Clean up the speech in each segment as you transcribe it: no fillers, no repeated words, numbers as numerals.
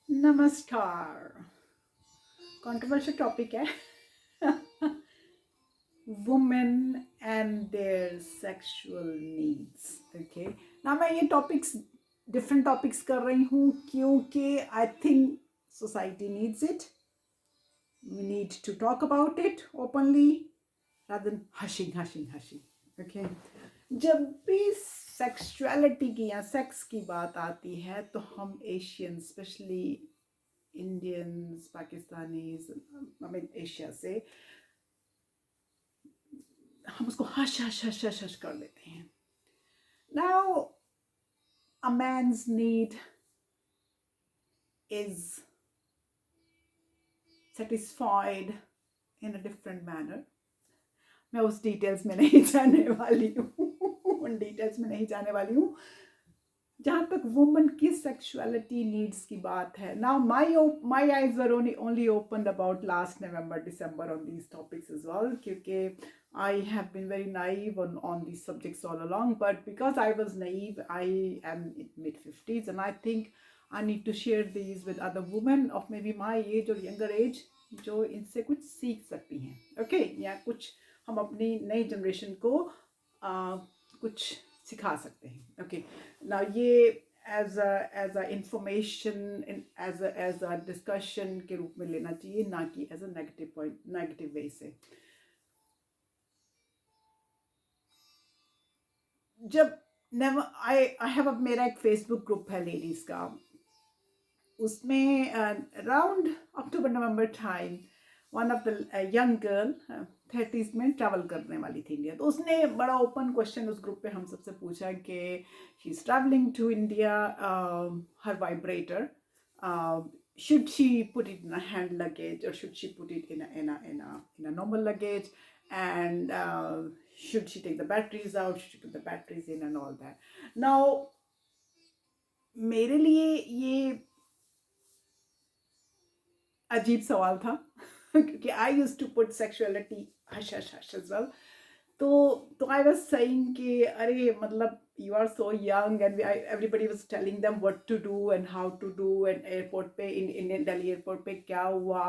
नमस्कार। Controversial topic है। Women and their sexual needs. Okay, ना मैं ये टॉपिक्स डिफरेंट टॉपिक्स कर रही हूँ क्योंकि I think society needs it. We need to talk about it openly rather than hushing. Okay, जब भी सेक्सुअलिटी की या सेक्स की बात आती है तो हम Asian specially Indians Pakistanis I mean Asia से हम उसको hush hush hush hush hush कर देते हैं. Now a man's need is satisfied in a different manner. मैं उस डिटेल्स में नहीं जाने वाली हूँ. उन डिटेल्स में नहीं जाने वाली हूँ जहाँ तक वुमन की सेक्सुअलिटी नीड्स की बात है. Now my eyes were only opened about last November December on these topics as well, क्योंकि I have been very naive on these subjects all along, but because I was naive, I am in mid-50s and I think I need to share these with other women of maybe my age or younger age जो इनसे कुछ सीख सकती हैं. Okay, या कुछ हम अपनी नई जनरेशन को कुछ सिखा सकते हैं. Okay, now ये as a information as a discussion के रूप में लेना चाहिए, ना कि as a negative way से. जब आई हैव मेरा एक फेसबुक ग्रुप है लेडीज का. उसमें around October November time one of the young girl 30s में ट्रैवल करने वाली थी इंडिया. तो उसने बड़ा ओपन क्वेश्चन उस ग्रुप पे हम सबसे पूछा कि she is travelling to India, her vibrator, should she put it in a hand luggage or should she put it in a normal luggage, and should she take the batteries out, should she put the batteries in and all that. Now मेरे लिए ये अजीब सवाल था क्योंकि I use to put sexuality hush hush hush as well. तो I was saying कि अरे मतलब you are so young and everybody was telling them what to do and how to do, and airport पे in Delhi airport पे क्या हुआ,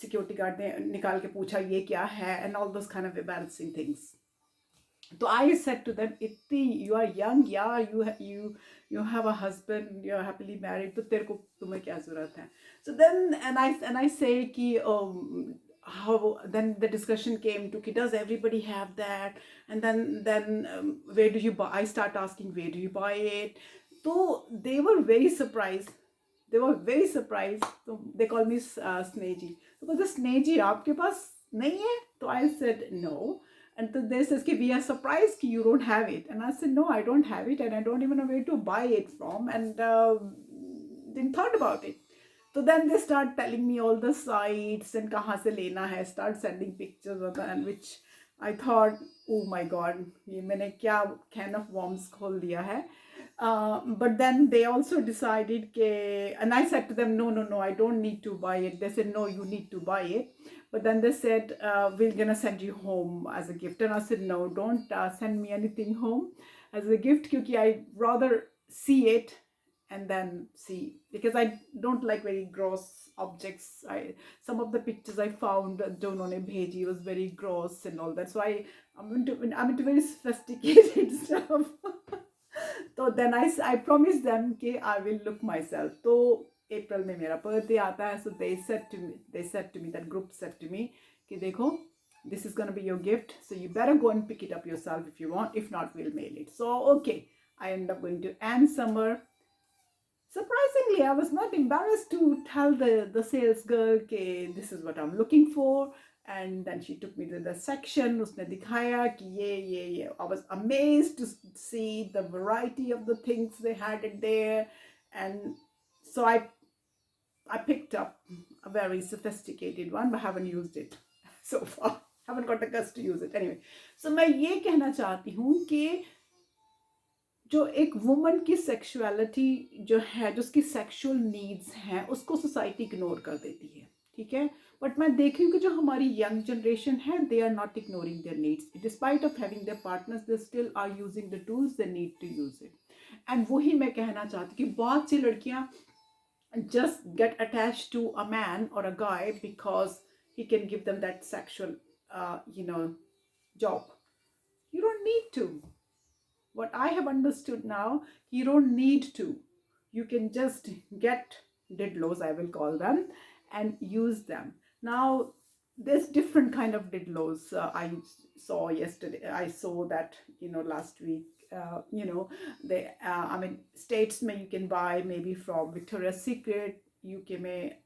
security guard ने निकाल के पूछा ये क्या है, and all those kind of embarrassing things. So I said to them, "Itti, you are young, yeah, you have a husband, you are happily married, तो तेरे को तुम्हें क्या जरूरत है?" So then and I say कि how then the discussion came to does everybody have that, and then where do you buy? I start asking where do you buy it. So they were very surprised. They were very surprised. So they call me Sneji. So बोलते Sneji आपके पास नहीं है? So I said no. And then they says we are surprised you don't have it. And I said no, I don't have it and I don't even know where to buy it from, and didn't thought about it. So then they start telling me all the sites and kahan se lena hai, start sending pictures of that, and which I thought, oh my god, ye maine kya can of worms khol diya hai. But then they also decided and I said to them, no, I don't need to buy it. They said, no, you need to buy it. But then they said, we're gonna send you home as a gift. And I said, no, don't send me anything home as a gift, because I rather see it and then see, because I don't like very gross objects. Some of the pictures I found Jonone Bheji was very gross and all that. So I'm into very sophisticated stuff. तो then I promise them कि I will look myself. तो अप्रैल में मेरा birthday आता है. So they said to me that group said to me कि देखो, this is going to be your gift, so you better go and pick it up yourself if you want, if not we'll mail it. So okay, I end up going to Ann Summer. Surprisingly, I was not embarrassed to tell the sales girl कि this is what I'm looking for. And then she took me to the section. उसने दिखाया कि ये. I was amazed to see the variety of the things they had it there. And so I picked up a very sophisticated one, but haven't used it so far. Haven't got the guts to use it. Anyway, so मैं ये कहना चाहती हूँ कि जो एक woman की sexuality जो है, जो उसकी सेक्सुअल नीड्स हैं, उसको सोसाइटी इग्नोर कर देती है. ठीक है, बट मैं देख रही हूँ कि जो हमारी यंग जनरेशन है, they are not ignoring their needs. Despite of having their partners, they still are using the tools they need to use it. And वही मैं कहना चाहती हूँ कि बहुत सी लड़कियाँ just get attached to a man or a guy because he can give them that sexual, job. You don't need to. What I have understood now, you don't need to. You can just get didlos, I will call them, and use them. Now, there's different kind of didlos. I saw yesterday. I saw that last week. They. I mean, states may you can buy maybe from Victoria's Secret. UK may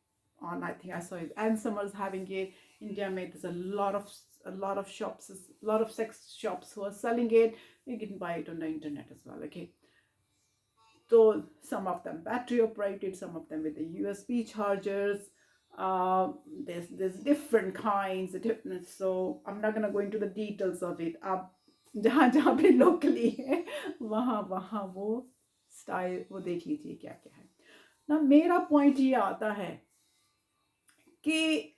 on. I think I saw it. And Summers having it. India may. There's a lot of shops, a lot of sex shops who are selling it. You can buy it on the internet as well. Okay, so some of them battery operated, some of them with the USB chargers. There's different kinds, so I'm not gonna go into the details of it. आप जहाँ जहाँ पे locally है वहाँ वहाँ वो style वो देख लीजिए क्या क्या है ना. मेरा पॉइंट ये आता है कि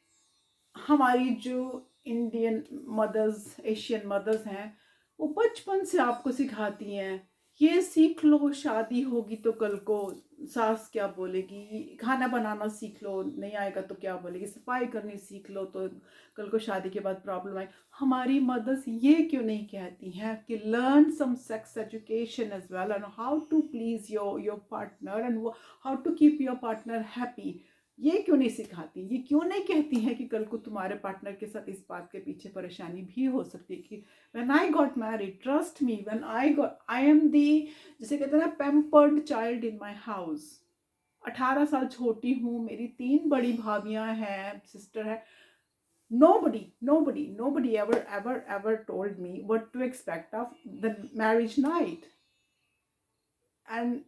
हमारी जो इंडियन मदर्स, एशियन मदर्स हैं, वो बचपन से आपको सिखाती हैं ये सीख लो, शादी होगी तो कल को सास क्या बोलेगी, खाना बनाना सीख लो, नहीं आएगा तो क्या बोलेगी, सफाई करनी सीख लो तो कल को शादी के बाद प्रॉब्लम आए. हमारी मदर्स ये क्यों नहीं कहती हैं कि learn some sex education as well and how to please your partner and how to keep your partner happy. ये क्यों नहीं सिखाती, ये क्यों नहीं कहती हैं कि कल को तुम्हारे पार्टनर के साथ इस बात के पीछे परेशानी भी हो सकती है कि when I got married, trust me, I am the, जिसे कहते हैं ना, pampered child in my house. 18 साल छोटी हूँ, मेरी 3 बड़ी भाभियाँ हैं, सिस्टर है. Nobody ever told me what to expect of the marriage night. And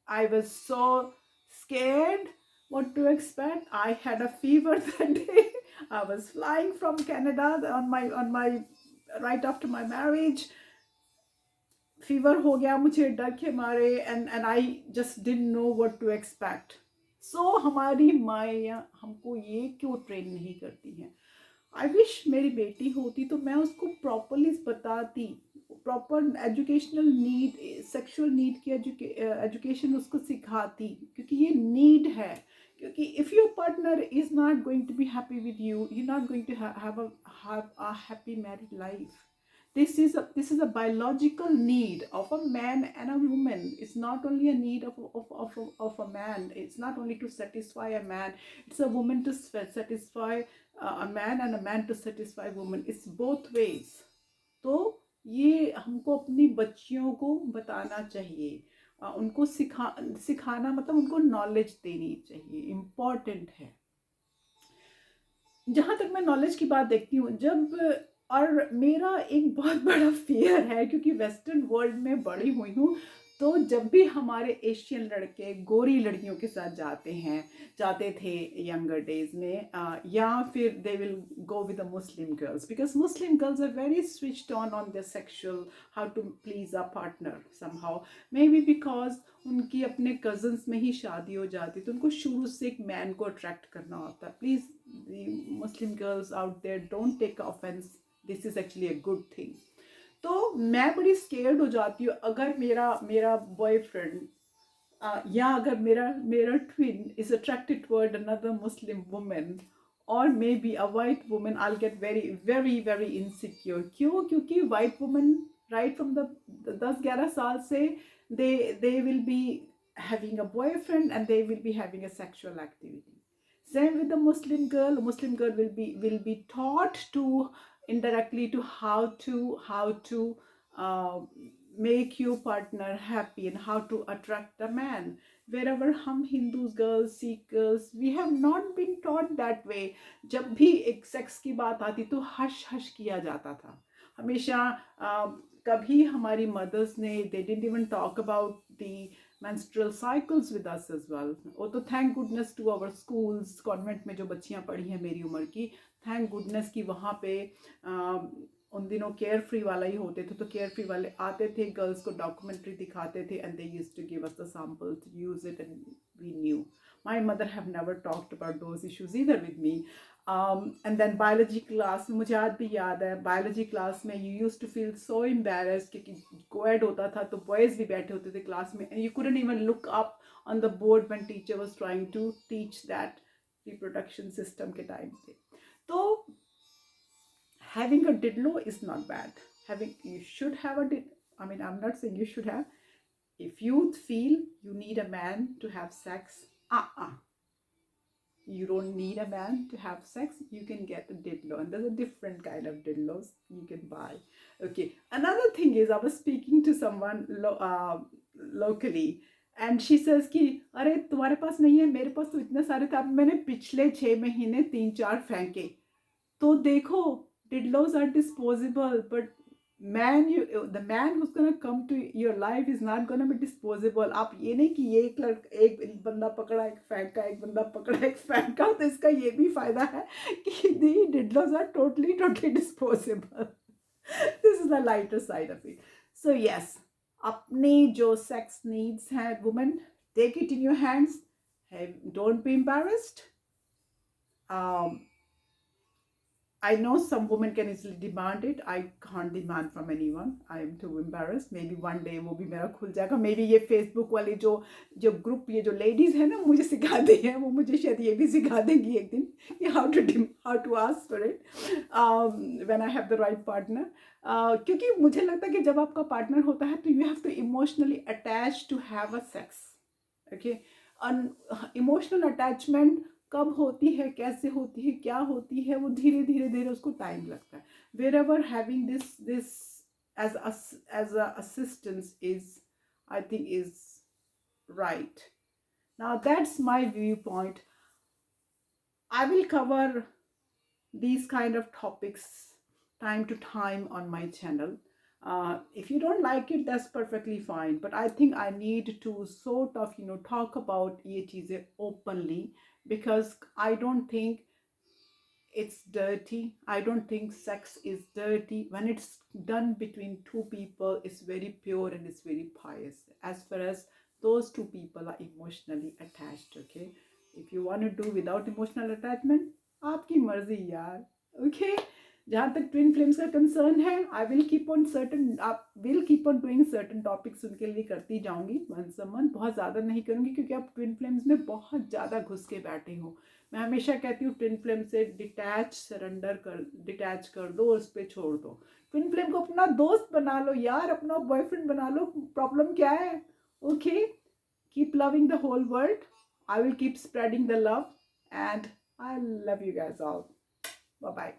I was so scared what to expect. I had a fever that day. I was flying from Canada on my right after my marriage. Fever हो गया मुझे डर के मारे, and I just didn't know what to expect. So हमारी माएँ हमको ये क्यों ट्रेन नहीं करती हैं. आई विश मेरी बेटी होती तो मैं उसको प्रॉपरली बताती, proper educational need, sexual need की एजुकेशन उसको सिखाती, क्योंकि ये नीड है. क्योंकि if your partner is not going to be happy with you, you not going to have a happy married life. This is a biological need of a man and a woman. It's not only a need of a man. It's not only to satisfy a man. It's a woman to satisfy a man and a man to satisfy woman. It's both ways. तो ये हमको अपनी बच्चियों को बताना चाहिए. उनको सिखाना मतलब उनको नॉलेज देनी चाहिए. इम्पॉर्टेंट है. जहाँ तक मैं नॉलेज की बात देखती हूँ, जब, और मेरा एक बहुत बड़ा फियर है क्योंकि वेस्टर्न वर्ल्ड में बड़ी हुई हूँ, तो जब भी हमारे एशियन लड़के गोरी लड़कियों के साथ जाते थे यंगर डेज में, या फिर they will go with the Muslim girls, because Muslim girls are very switched on their sexual, how to please a partner somehow. Maybe because उनकी अपने कजन्स में ही शादी हो जाती, तो उनको शुरू से एक मैन को अट्रैक्ट करना होता है. Please Muslim girls out there, don't take offence, this is actually a good thing. तो मैं बड़ी स्केर्ड हो जाती हूँ अगर मेरा बॉयफ्रेंड, या अगर मेरा twin is attracted toward another Muslim women और maybe a white women, I get very very very insecure. क्यों? क्योंकि white women right from the 10-11 साल से they will be having a boyfriend and they will be having a sexual activity. Same with the Muslim girl. Muslim girl will be taught to indirectly to how to uh, make your partner happy and how to attract a man. Wherever हम Hindus girls, Sikh girls, we have not been taught that way. जब भी एक sex की बात आती तो hush hush किया जाता था हमेशा. कभी हमारी मदर्स ने, they didn't even talk about the menstrual cycles with us as well. वो तो thank goodness to our schools, convent में जो बच्चियाँ पढ़ी हैं मेरी उम्र की, थैंक गुडनेस कि वहाँ पे उन दिनों केयर फ्री वाला ही होते थे, तो केयर फ्री वाले आते थे, गर्ल्स को डॉक्यूमेंट्री दिखाते थे, and they used to give us the samples, use it, and we knew. My mother have never talked about those issues either with me. And then biology class में, मुझे आज भी याद है, बायोलॉजी क्लास में you use to feel so embarrassed, क्योंकि coed होता था तो बॉयज़ भी बैठे होते थे क्लास में, and you couldn't even look up on the board when teacher was trying to teach that reproduction system के time पे. तो having a dildo is not bad. You should have a I mean, I'm not saying you should have. If you feel you need a man to have sex, you don't need a man to have sex. You can get a dildo, and there's a different kind of dildos you can buy. Okay. Another thing is, I was speaking to someone locally, and she says कि अरे तुम्हारे पास नहीं है, मेरे पास तो इतने सारे थे, अब मैंने पिछले 6 महीने 3-4 फेंके. तो देखो, dildos are disposable, but the man who's gonna come to your life is not gonna be disposable. आप ये नहीं कि ये एक बंदा पकड़ा एक फेंका, एक बंदा पकड़ा एक फेंका. तो इसका ये भी फायदा है कि the dildos are totally disposable. This is the lighter side of it. So yes, अपने जो sex needs हैं, women, take it in your hands. Hey, don't be embarrassed. I know some women can easily demand it. I can't demand from anyone. I am too embarrassed. Maybe one day वो भी मेरा खुल जाएगा. Maybe ये Facebook वाले जो group, ये जो ladies है ना, मुझे सिखा दी है, वो मुझे शायद ये भी सिखा देंगी एक दिन कि how to ask for it when I have the right partner. क्योंकि मुझे लगता है कि जब आपका partner होता है तो you have to emotionally attach to have a sex. Okay, emotional attachment कब होती है, कैसे होती है, क्या होती है, वो धीरे धीरे उसको टाइम लगता है. Wherever having this as a assistance is, I think, is right. Now that's my viewpoint. I will cover these kind of topics time to time on my channel. If you don't like it, that's perfectly fine. But I think I need to sort of talk about ये चीजें openly, because I don't think it's dirty. I don't think sex is dirty. When it's done between two people, it's very pure and it's very pious, as far as those two people are emotionally attached. Okay, if you want to do without emotional attachment, आपकी मर्जी यार. Okay, जहाँ तक twin flames का concern है, I will keep on doing certain topics उनके लिए करती जाऊंगी once a month. बहुत ज़्यादा नहीं करूँगी क्योंकि आप ट्विन फ्लेम्स में बहुत ज़्यादा घुस के बैठे हो. मैं हमेशा कहती हूँ ट्विन फ्लेम से डिटैच कर दो और उस पर छोड़ दो. ट्विन फ्लेम को अपना दोस्त बना लो यार, अपना बॉयफ्रेंड बना लो. प्रॉब्लम क्या है? Okay, keep loving the whole world. I will keep spreading the love, and I love you guys all. Bye bye.